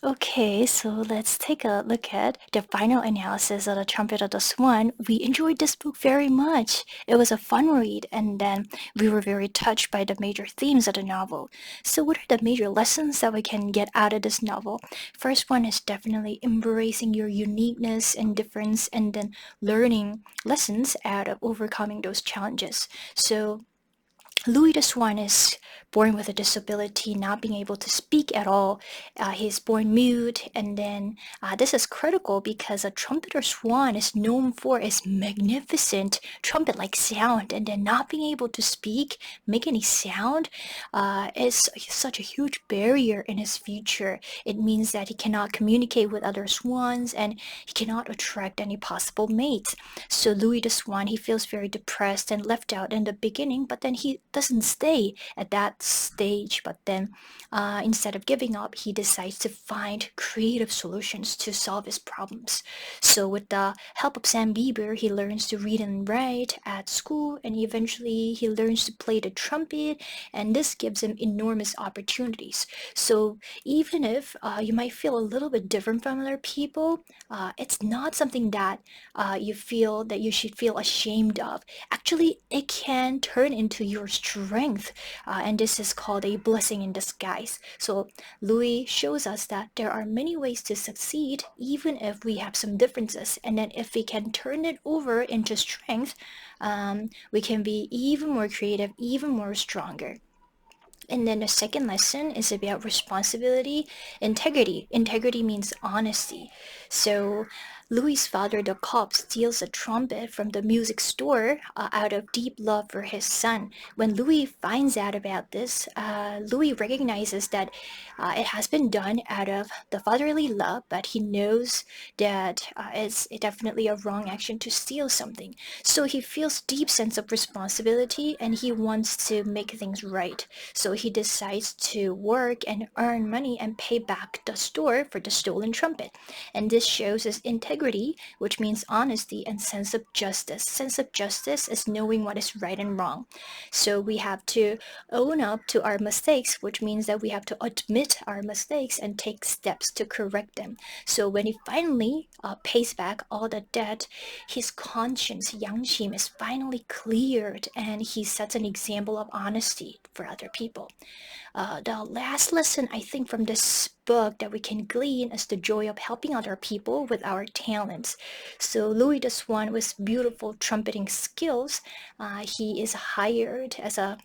Okay, so let's take a look at the final analysis of the Trumpet of the Swan. We enjoyed this book very much. It was a fun read, and then we were very touched by the major themes of the novel. So, what are the major lessons that we can get out of this novel? First one is definitely embracing your uniqueness and difference, and then learning lessons out of overcoming those challenges. So, Louis the Swan is born with a disability, not being able to speak at all. He's born mute, and then this is critical because a trumpeter swan is known for its magnificent trumpet-like sound, and then not being able to speak, make any sound, is such a huge barrier in his future. It means that he cannot communicate with other swans, and he cannot attract any possible mates. So Louis the Swan, he feels very depressed and left out in the beginning, but then he doesn't stay at that stage. But then instead of giving up, he decides to find creative solutions to solve his problems. So with the help of Sam Bieber, he learns to read and write at school, and eventually he learns to play the trumpet, and this gives him enormous opportunities. So even if you might feel a little bit different from other people, it's not something that you feel that you should feel ashamed of. Actually, it can turn into your strength, and this is called a blessing in disguise. So Louis shows us that there are many ways to succeed, even if we have some differences, and then if we can turn it over into strength, we can be even more creative, even more stronger. And then the second lesson is about responsibility, integrity. Integrity means honesty. So Louis's father, the cop, steals a trumpet from the music store out of deep love for his son. When Louis finds out about this, Louis recognizes that it has been done out of the fatherly love, but he knows that it's definitely a wrong action to steal something. So he feels deep sense of responsibility, and he wants to make things right. So he decides to work and earn money and pay back the store for the stolen trumpet. And this shows his integrity, which means honesty and sense of justice. Sense of justice is knowing what is right and wrong. So we have to own up to our mistakes, which means that we have to admit our mistakes and take steps to correct them. So when he finally pays back all the debt, his conscience, Yangshim, is finally cleared, and he sets an example of honesty for other people. The last lesson I think from this book that we can glean is the joy of helping other people with our talents. So Louis the Swan with beautiful trumpeting skills, he is hired as a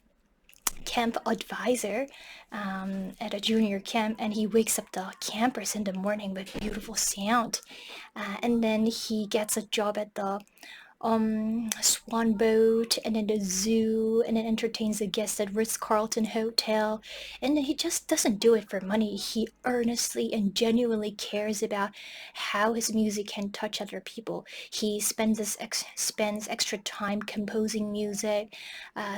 camp advisor at a junior camp, and he wakes up the campers in the morning with beautiful sound, and then he gets a job at the Swan boat, and then the zoo, and then entertains the guests at Ritz-Carlton Hotel. And then he just doesn't do it for money. He earnestly and genuinely cares about how his music can touch other people. He spends extra time composing music,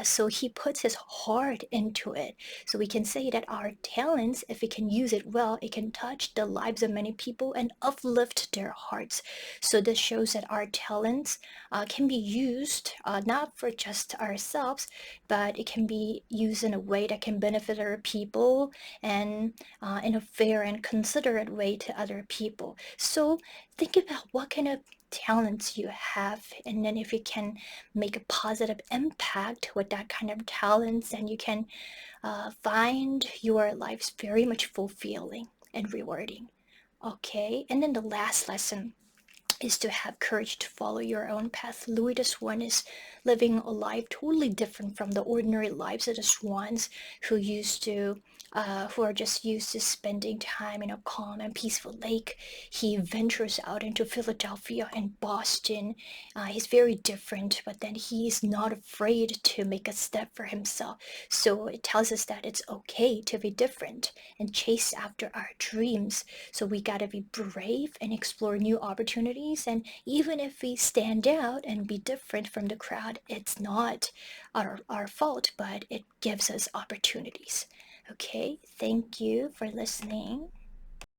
so he puts his heart into it. So we can say that our talents, if we can use it well, it can touch the lives of many people and uplift their hearts. So this shows that our talents can be used not for just ourselves, but it can be used in a way that can benefit other people, and in a fair and considerate way to other people. So think about what kind of talents you have, and then if you can make a positive impact with that kind of talents, then you can find your lives very much fulfilling and rewarding. Okay, and then the last lesson is to have courage to follow your own path. Louis the Swan is living a life totally different from the ordinary lives of the swans who are just used to spending time in a calm and peaceful lake. He ventures out into Philadelphia and Boston. He's very different, but then he's not afraid to make a step for himself. So it tells us that it's okay to be different and chase after our dreams. So we gotta be brave and explore new opportunities. And even if we stand out and be different from the crowd, it's not our fault, but it gives us opportunities. Okay, thank you for listening.